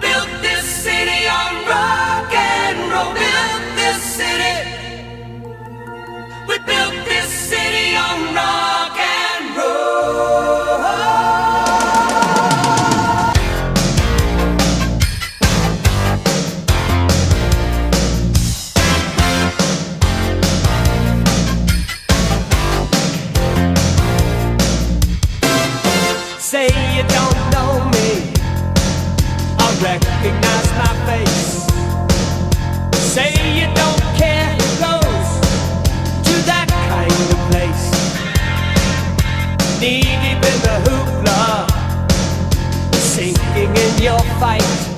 built this city on rock and roll. Built this city. We built this city on rock and roll. Say you don't know me, I recognize my face. Say you don't care who goes to that kind of place. Knee deep in the hoopla, sinking in your fight.